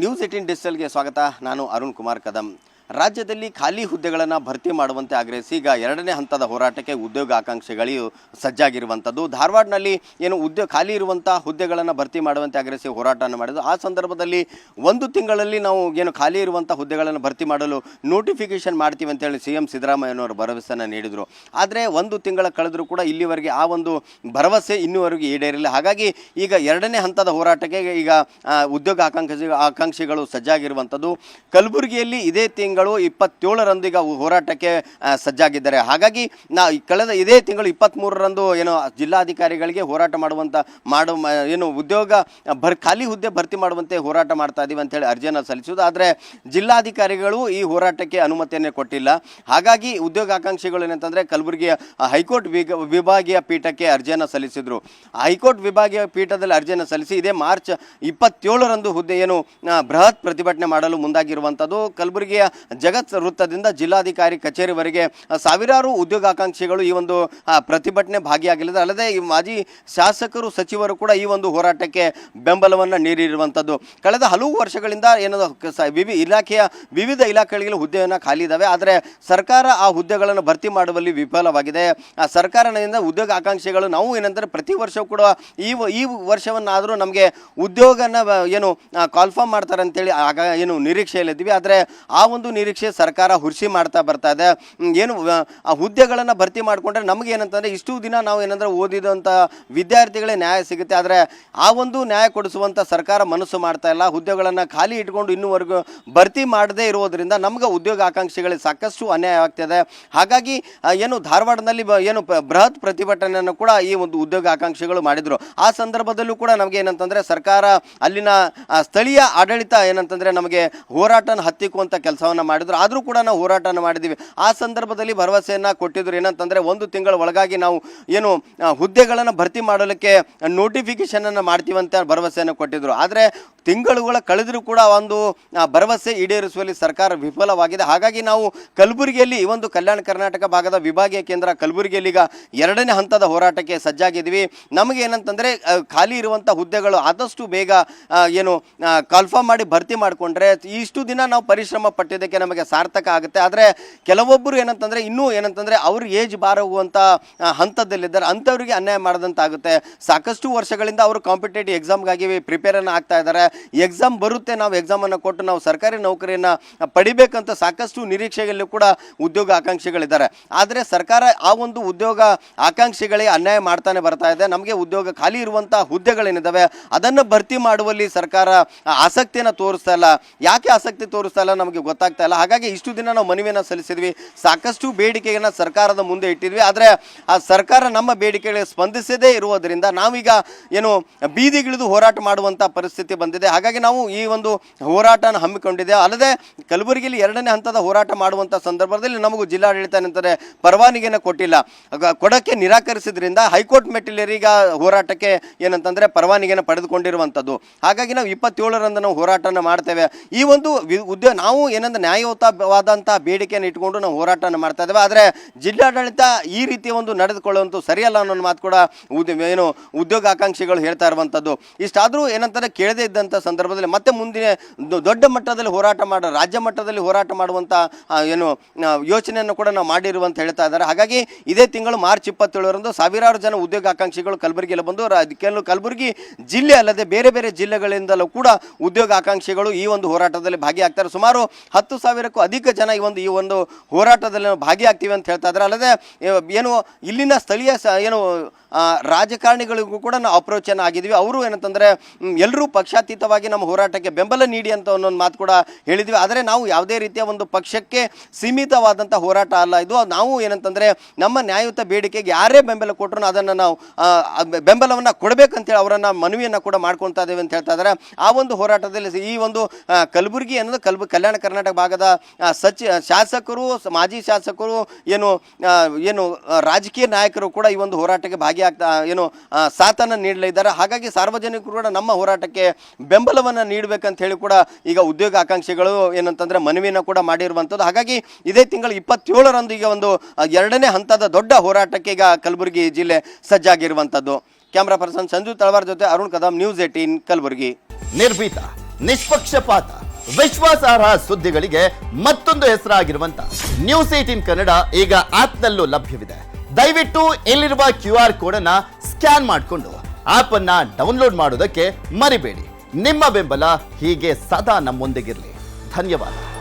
News 18 ಡಿಜಿಟಲ್ಗೆ ಸ್ವಾಗತ. ನಾನು ಅರುಣ್ ಕುಮಾರ್ ಕದಂ. ರಾಜ್ಯದಲ್ಲಿ ಖಾಲಿ ಹುದ್ದೆಗಳನ್ನು ಭರ್ತಿ ಮಾಡುವಂತೆ ಆಗ್ರಹಿಸಿ ಈಗ ಎರಡನೇ ಹಂತದ ಹೋರಾಟಕ್ಕೆ ಉದ್ಯೋಗ ಆಕಾಂಕ್ಷಿಗಳು ಸಜ್ಜಾಗಿರುವಂಥದ್ದು. ಧಾರವಾಡನಲ್ಲಿ ಖಾಲಿ ಇರುವಂಥ ಹುದ್ದೆಗಳನ್ನು ಭರ್ತಿ ಮಾಡುವಂತೆ ಆಗ್ರಹಿಸಿ ಹೋರಾಟವನ್ನು ಮಾಡಿದ್ದು. ಆ ಸಂದರ್ಭದಲ್ಲಿ ಒಂದು ತಿಂಗಳಲ್ಲಿ ನಾವು ಖಾಲಿ ಇರುವಂಥ ಹುದ್ದೆಗಳನ್ನು ಭರ್ತಿ ಮಾಡಲು ನೋಟಿಫಿಕೇಶನ್ ಮಾಡ್ತೀವಿ ಅಂತೇಳಿ CM ಸಿದ್ದರಾಮಯ್ಯನವರು ಭರವಸೆಯನ್ನು ನೀಡಿದರು. ಆದರೆ ಒಂದು ತಿಂಗಳ ಕಳೆದರೂ ಕೂಡ ಇಲ್ಲಿವರೆಗೆ ಆ ಒಂದು ಭರವಸೆ ಇನ್ನೂವರೆಗೂ ಈಡೇರಿಲ್ಲ. ಹಾಗಾಗಿ ಈಗ ಎರಡನೇ ಹಂತದ ಹೋರಾಟಕ್ಕೆ ಈಗ ಉದ್ಯೋಗ ಆಕಾಂಕ್ಷಿಗಳು ಸಜ್ಜಾಗಿರುವಂಥದ್ದು. ಕಲಬುರಗಿಯಲ್ಲಿ ಇದೇ ತಿಂಗಳು 27ರಂದು ಈಗ ಹೋರಾಟಕ್ಕೆ ಸಜ್ಜಾಗಿದ್ದಾರೆ. ಹಾಗಾಗಿ ಇದೇ ತಿಂಗಳು 23ರಂದು ಜಿಲ್ಲಾಧಿಕಾರಿಗಳಿಗೆ ಹೋರಾಟ ಖಾಲಿ ಹುದ್ದೆ ಭರ್ತಿ ಮಾಡುವಂತೆ ಹೋರಾಟ ಮಾಡ್ತಾ ಇದೀವಿ ಅಂತೇಳಿ ಅರ್ಜಿಯನ್ನು ಸಲ್ಲಿಸುವುದು. ಆದರೆ ಜಿಲ್ಲಾಧಿಕಾರಿಗಳು ಈ ಹೋರಾಟಕ್ಕೆ ಅನುಮತಿಯನ್ನೇ ಕೊಟ್ಟಿಲ್ಲ. ಹಾಗಾಗಿ ಉದ್ಯೋಗ ಆಕಾಂಕ್ಷಿಗಳು ಏನಂತಂದ್ರೆ ಕಲಬುರಗಿಯ ಹೈಕೋರ್ಟ್ ವಿಭಾಗೀಯ ಪೀಠಕ್ಕೆ ಅರ್ಜಿಯನ್ನು ಸಲ್ಲಿಸಿದ್ರು. ಹೈಕೋರ್ಟ್ ವಿಭಾಗೀಯ ಪೀಠದಲ್ಲಿ ಅರ್ಜಿಯನ್ನು ಸಲ್ಲಿಸಿ ಇದೇ ಮಾರ್ಚ್ 27ರಂದು ಬೃಹತ್ ಪ್ರತಿಭಟನೆ ಮಾಡಲು ಮುಂದಾಗಿರುವಂಥದ್ದು. ಕಲಬುರಗಿಯ ಜಗತ್ ವೃತ್ತದಿಂದ ಜಿಲ್ಲಾಧಿಕಾರಿ ಕಚೇರಿವರೆಗೆ ಸಾವಿರಾರು ಉದ್ಯೋಗಾಕಾಂಕ್ಷಿಗಳು ಈ ಒಂದು ಪ್ರತಿಭಟನೆ ಭಾಗಿಯಾಗಲಿದ್ದಾರೆ. ಅಲ್ಲದೆ ಈ ಮಾಜಿ ಶಾಸಕರು ಸಚಿವರು ಕೂಡ ಈ ಒಂದು ಹೋರಾಟಕ್ಕೆ ಬೆಂಬಲವನ್ನು ನೀಡಿರುವಂಥದ್ದು. ಕಳೆದ ಹಲವು ವರ್ಷಗಳಿಂದ ವಿವಿಧ ಇಲಾಖೆಗಳಿಗೆ ಹುದ್ದೆಯನ್ನು ಖಾಲಿ ಇದ್ದಾವೆ. ಆದರೆ ಸರ್ಕಾರ ಆ ಹುದ್ದೆಗಳನ್ನು ಭರ್ತಿ ಮಾಡುವಲ್ಲಿ ವಿಫಲವಾಗಿದೆ. ಸರ್ಕಾರದಿಂದ ಉದ್ಯೋಗ ಆಕಾಂಕ್ಷಿಗಳು ನಾವು ಏನಂದರೆ ಪ್ರತಿ ವರ್ಷವೂ ಕೂಡ ಈ ವರ್ಷವನ್ನಾದರೂ ನಮಗೆ ಉದ್ಯೋಗನ ಕಾಲ್ಫಾರ್ಮ್ ಮಾಡ್ತಾರೆ ಅಂತೇಳಿ ನಿರೀಕ್ಷೆಯಲ್ಲಿದ್ದೀವಿ. ಆದರೆ ಆ ಒಂದು ನಿರೀಕ್ಷೆ ಸರ್ಕಾರ ಹುರ್ಸಿ ಮಾಡ್ತಾ ಬರ್ತಾ ಇದೆ. ಆ ಹುದ್ದೆಗಳನ್ನು ಭರ್ತಿ ಮಾಡಿಕೊಂಡ್ರೆ ನಮಗೆ ಏನಂತಂದರೆ ಇಷ್ಟು ದಿನ ನಾವು ಓದಿದಂಥ ವಿದ್ಯಾರ್ಥಿಗಳೇ ನ್ಯಾಯ ಸಿಗುತ್ತೆ. ಆದರೆ ಆ ಒಂದು ನ್ಯಾಯ ಕೊಡಿಸುವಂಥ ಸರ್ಕಾರ ಮನಸ್ಸು ಮಾಡ್ತಾ ಇಲ್ಲ. ಹುದ್ದೆಗಳನ್ನು ಖಾಲಿ ಇಟ್ಕೊಂಡು ಇನ್ನೂವರೆಗೂ ಭರ್ತಿ ಮಾಡದೇ ಇರುವುದರಿಂದ ನಮಗೆ ಉದ್ಯೋಗ ಆಕಾಂಕ್ಷಿಗಳಿಗೆ ಸಾಕಷ್ಟು ಅನ್ಯಾಯ ಆಗ್ತಿದೆ. ಹಾಗಾಗಿ ಧಾರವಾಡದಲ್ಲಿ ಬೃಹತ್ ಪ್ರತಿಭಟನೆಯನ್ನು ಕೂಡ ಈ ಒಂದು ಉದ್ಯೋಗ ಆಕಾಂಕ್ಷಿಗಳು ಮಾಡಿದರು. ಆ ಸಂದರ್ಭದಲ್ಲೂ ಕೂಡ ನಮಗೆ ಏನಂತಂದರೆ ಸರ್ಕಾರ ಅಲ್ಲಿನ ಸ್ಥಳೀಯ ಆಡಳಿತ ನಮಗೆ ಹೋರಾಟನ ಹತ್ತಿಕ್ಕುವಂಥ ಕೆಲಸವನ್ನು ಮಾಡಿದ್ರು. ಆದರೂ ಕೂಡ ನಾವು ಹೋರಾಟನ ಮಾಡಿದ್ದೀವಿ. ಆ ಸಂದರ್ಭದಲ್ಲಿ ಭರವಸೆಯನ್ನು ಕೊಟ್ಟಿದ್ರು. ಏನಂತಂದರೆ ಒಂದು ತಿಂಗಳ ಒಳಗಾಗಿ ನಾವು ಹುದ್ದೆಗಳನ್ನು ಭರ್ತಿ ಮಾಡಲಿಕ್ಕೆ ನೋಟಿಫಿಕೇಶನ್ ಅನ್ನು ಮಾಡ್ತೀವಂತ ಭರವಸೆಯನ್ನು ಕೊಟ್ಟಿದ್ರು. ಆದರೆ ತಿಂಗಳುಗಳ ಕಳೆದರೂ ಕೂಡ ಒಂದು ಭರವಸೆ ಈಡೇರಿಸುವಲ್ಲಿ ಸರ್ಕಾರ ವಿಫಲವಾಗಿದೆ. ಹಾಗಾಗಿ ನಾವು ಕಲಬುರಗಿಯಲ್ಲಿ ಈ ಒಂದು ಕಲ್ಯಾಣ ಕರ್ನಾಟಕ ಭಾಗದ ವಿಭಾಗೀಯ ಕೇಂದ್ರ ಕಲಬುರಗಿಯಲ್ಲಿ ಈಗ ಎರಡನೇ ಹಂತದ ಹೋರಾಟಕ್ಕೆ ಸಜ್ಜಾಗಿದ್ದೀವಿ. ನಮಗೆ ಏನಂತಂದರೆ ಖಾಲಿ ಇರುವಂಥ ಹುದ್ದೆಗಳು ಆದಷ್ಟು ಬೇಗ ಕಾಲ್ಫಾರ್ಮ್ ಮಾಡಿ ಭರ್ತಿ ಮಾಡಿಕೊಂಡ್ರೆ ಇಷ್ಟು ದಿನ ನಾವು ಪರಿಶ್ರಮ ಪಟ್ಟಿದ್ದಕ್ಕೆ ನಮಗೆ ಸಾರ್ಥಕ ಆಗುತ್ತೆ. ಆದರೆ ಕೆಲವೊಬ್ಬರು ಇನ್ನೂ ಅವ್ರ ಏಜ್ ಬಾರೋಗುವಂಥ ಹಂತದಲ್ಲಿದ್ದಾರೆ. ಅಂಥವ್ರಿಗೆ ಅನ್ಯಾಯ ಮಾಡಿದಂತಾಗುತ್ತೆ. ಸಾಕಷ್ಟು ವರ್ಷಗಳಿಂದ ಅವರು ಕಾಂಪಿಟೇಟಿವ್ ಎಕ್ಸಾಮ್ಗಾಗಿ ಪ್ರಿಪೇರನ್ನು ಆಗ್ತಾ ಇದ್ದಾರೆ. ಎಕ್ಸಾಮ್ ಬರುತ್ತೆ, ನಾವು ಎಕ್ಸಾಮನ್ನು ಕೊಟ್ಟು ನಾವು ಸರ್ಕಾರಿ ನೌಕರಿಯನ್ನು ಪಡಿಬೇಕಂತ ಸಾಕಷ್ಟು ನಿರೀಕ್ಷೆಯಲ್ಲೂ ಕೂಡ ಉದ್ಯೋಗ ಆಕಾಂಕ್ಷಿಗಳಿದ್ದಾರೆ. ಆದರೆ ಸರ್ಕಾರ ಆ ಒಂದು ಉದ್ಯೋಗ ಆಕಾಂಕ್ಷಿಗಳಿಗೆ ಅನ್ಯಾಯ ಮಾಡ್ತಾನೆ ಬರ್ತಾ ಇದೆ. ನಮಗೆ ಉದ್ಯೋಗ ಖಾಲಿ ಇರುವಂಥ ಹುದ್ದೆಗಳೇನಿದ್ದಾವೆ ಅದನ್ನು ಭರ್ತಿ ಮಾಡುವಲ್ಲಿ ಸರ್ಕಾರ ಆಸಕ್ತಿಯನ್ನು ತೋರಿಸ್ತಾ ಇಲ್ಲ. ಯಾಕೆ ಆಸಕ್ತಿ ತೋರಿಸ್ತಾ ಇಲ್ಲ ನಮಗೆ ಗೊತ್ತಾಗ್ತಾ ಇಲ್ಲ. ಹಾಗಾಗಿ ಇಷ್ಟು ದಿನ ನಾವು ಮನವಿಯನ್ನು ಸಲ್ಲಿಸಿದ್ವಿ, ಸಾಕಷ್ಟು ಬೇಡಿಕೆಯನ್ನು ಸರ್ಕಾರದ ಮುಂದೆ ಇಟ್ಟಿದ್ವಿ. ಆದರೆ ಆ ಸರ್ಕಾರ ನಮ್ಮ ಬೇಡಿಕೆಗಳಿಗೆ ಸ್ಪಂದಿಸದೇ ಇರುವುದರಿಂದ ನಾವೀಗ ಬೀದಿಗಿಳಿದು ಹೋರಾಟ ಮಾಡುವಂಥ ಪರಿಸ್ಥಿತಿ ಬಂದಿದೆ. ಹಾಗಾಗಿ ನಾವು ಈ ಒಂದು ಹೋರಾಟನ ಹಮ್ಮಿಕೊಂಡಿದ್ದೇವೆ. ಅಲ್ಲದೆ ಕಲಬುರಗಿಯಲ್ಲಿ ಎರಡನೇ ಹಂತದ ಹೋರಾಟ ಮಾಡುವಂಥ ಸಂದರ್ಭದಲ್ಲಿ ನಮಗೂ ಜಿಲ್ಲಾಡಳಿತ ಪರವಾನಗಿಯನ್ನು ಕೊಟ್ಟಿಲ್ಲ, ಕೊಡೋಕ್ಕೆ ನಿರಾಕರಿಸಿದ್ರಿಂದ ಹೈಕೋರ್ಟ್ ಮೆಟ್ಟಿಲೇರೀಗ ಹೋರಾಟಕ್ಕೆ ಪರವಾನಗಿಯನ್ನು ಪಡೆದುಕೊಂಡಿರುವಂಥದ್ದು. ಹಾಗಾಗಿ ನಾವು 27ರಂದು ನಾವು ಹೋರಾಟನ ಮಾಡ್ತೇವೆ. ಈ ಒಂದು ನಾವು ನ್ಯಾಯಯುತವಾದಂಥ ಬೇಡಿಕೆಯನ್ನು ಇಟ್ಕೊಂಡು ನಾವು ಹೋರಾಟನ ಮಾಡ್ತಾ ಇದ್ದೇವೆ. ಆದರೆ ಜಿಲ್ಲಾಡಳಿತ ಈ ರೀತಿಯ ಒಂದು ನಡೆದುಕೊಳ್ಳುವಂಥ ಸರಿಯಲ್ಲ ಅನ್ನೋ ಮಾತು ಕೂಡ ಉದ್ಯೋಗ ಆಕಾಂಕ್ಷಿಗಳು ಹೇಳ್ತಾ ಇರುವಂಥದ್ದು. ಇಷ್ಟಾದರೂ ಕೇಳದೇ ಇದ್ದಂಥ ಸಂದರ್ಭದಲ್ಲಿ ಮತ್ತೆ ಮುಂದಿನ ದೊಡ್ಡ ಮಟ್ಟದಲ್ಲಿ ರಾಜ್ಯ ಮಟ್ಟದಲ್ಲಿ ಹೋರಾಟ ಮಾಡುವಂಥ ಯೋಚನೆಯನ್ನು ಕೂಡ ನಾವು ಮಾಡಿರುವಂತ ಹೇಳ್ತಾ ಇದ್ದಾರೆ. ಹಾಗಾಗಿ ಇದೇ ತಿಂಗಳು ಮಾರ್ಚ್ 27ರಂದು ಸಾವಿರಾರು ಜನ ಉದ್ಯೋಗ ಆಕಾಂಕ್ಷಿಗಳು ಕಲಬುರಗಿಯಲ್ಲಿ ಬಂದು ಕಲಬುರಗಿ ಜಿಲ್ಲೆ ಅಲ್ಲದೆ ಬೇರೆ ಬೇರೆ ಜಿಲ್ಲೆಗಳಿಂದಲೂ ಕೂಡ ಉದ್ಯೋಗ ಆಕಾಂಕ್ಷಿಗಳು ಈ ಒಂದು ಹೋರಾಟದಲ್ಲಿ ಭಾಗಿಯಾಗ್ತಾರೆ. ಸುಮಾರು 10,000ಕ್ಕೂ ಅಧಿಕ ಜನ ಈ ಒಂದು ಹೋರಾಟದಲ್ಲಿ ಭಾಗಿಯಾಗ್ತೀವಿ ಅಂತ ಹೇಳ್ತಾ ಇದ್ದಾರೆ. ಅಲ್ಲದೆ ಇಲ್ಲಿನ ಸ್ಥಳೀಯ ರಾಜಕಾರಣಿಗಳಿಗೂ ಕೂಡ ನಾವು ಅಪ್ರೋಚ್ ಆಗಿದ್ವಿ. ಅವರು ಎಲ್ಲರೂ ಪಕ್ಷಾತೀತವಾಗಿ ನಮ್ಮ ಹೋರಾಟಕ್ಕೆ ಬೆಂಬಲ ನೀಡಿ ಅಂತ ಒಂದೊಂದು ಮಾತು ಕೂಡ ಹೇಳಿದ್ವಿ. ಆದರೆ ನಾವು ಯಾವುದೇ ರೀತಿಯ ಒಂದು ಪಕ್ಷಕ್ಕೆ ಸೀಮಿತವಾದಂಥ ಹೋರಾಟ ಅಲ್ಲ ಇದು. ನಾವು ನಮ್ಮ ನ್ಯಾಯಯುತ ಬೇಡಿಕೆಗೆ ಯಾರೇ ಬೆಂಬಲ ಕೊಟ್ಟರು ಅದನ್ನು ನಾವು ಬೆಂಬಲವನ್ನು ಕೊಡಬೇಕಂತೇಳಿ ಅವರನ್ನು ಮನವಿಯನ್ನು ಕೂಡ ಮಾಡ್ಕೊಳ್ತಾ ಇದ್ದೇವೆ ಅಂತ ಹೇಳ್ತಾ ಇದ್ದಾರೆ. ಆ ಒಂದು ಹೋರಾಟದಲ್ಲಿ ಈ ಒಂದು ಕಲಬುರಗಿ ಕಲ್ಯಾಣ ಕರ್ನಾಟಕ ಭಾಗದ ಶಾಸಕರು, ಮಾಜಿ ಶಾಸಕರು, ರಾಜಕೀಯ ನಾಯಕರು ಕೂಡ ಈ ಒಂದು ಹೋರಾಟಕ್ಕೆ ಭಾಗಿಯಾಗ್ತಾ ಸಾಥನ್ನು ನೀಡಲಿದ್ದಾರೆ. ಹಾಗಾಗಿ ಸಾರ್ವಜನಿಕರು ಕೂಡ ನಮ್ಮ ಹೋರಾಟಕ್ಕೆ ಬೆಂಬಲವನ್ನು ನೀಡಬೇಕಂತ ಹೇಳಿ ಕೂಡ ಈಗ ಉದ್ಯೋಗ ಆಕಾಂಕ್ಷಿಗಳು ಮನವಿಯನ್ನು ಕೂಡ ಮಾಡಿರುವಂಥದ್ದು. ಹಾಗಾಗಿ ಇದೇ ತಿಂಗಳು 27ರಂದು ಈಗ ಒಂದು ಎರಡನೇ ಹಂತದ ದೊಡ್ಡ ಹೋರಾಟಕ್ಕೆ ಈಗ ಕಲಬುರಗಿ ಜಿಲ್ಲೆ ಸಜ್ಜಾಗಿರುವಂಥದ್ದು. ಕ್ಯಾಮ್ರಾ ಪರ್ಸನ್ ಸಂಜು ತಳವಾರ್ ಜೊತೆ ಅರುಣ್ ಕದಂ, ನ್ಯೂಸ್ 18 ಕಲಬುರಗಿ. ನಿರ್ಭೀತ ನಿಷ್ಪಕ್ಷಪಾತ, ವಿಶ್ವಾಸಾರ್ಹ ಸುದ್ದಿಗಳಿಗೆ ಮತ್ತೊಂದು ಹೆಸರಾಗಿರುವಂತ ನ್ಯೂಸ್ 18 ಕನ್ನಡ ಈಗ ಆಪ್ನಲ್ಲೂ ಲಭ್ಯವಿದೆ. ದಯವಿಟ್ಟು ಇಲ್ಲಿರುವ QR ಕೋಡ್ ಅನ್ನ ಸ್ಕ್ಯಾನ್ ಮಾಡಿಕೊಂಡು ಆಪ್ ಅನ್ನ ಡೌನ್ಲೋಡ್ ಮಾಡೋದಕ್ಕೆ ಮರಿಬೇಡಿ. ನಿಮ್ಮ ಬೆಂಬಲ ಹೀಗೆ ಸದಾ ನಮ್ಮೊಂದಿಗಿರಲಿ. ಧನ್ಯವಾದ.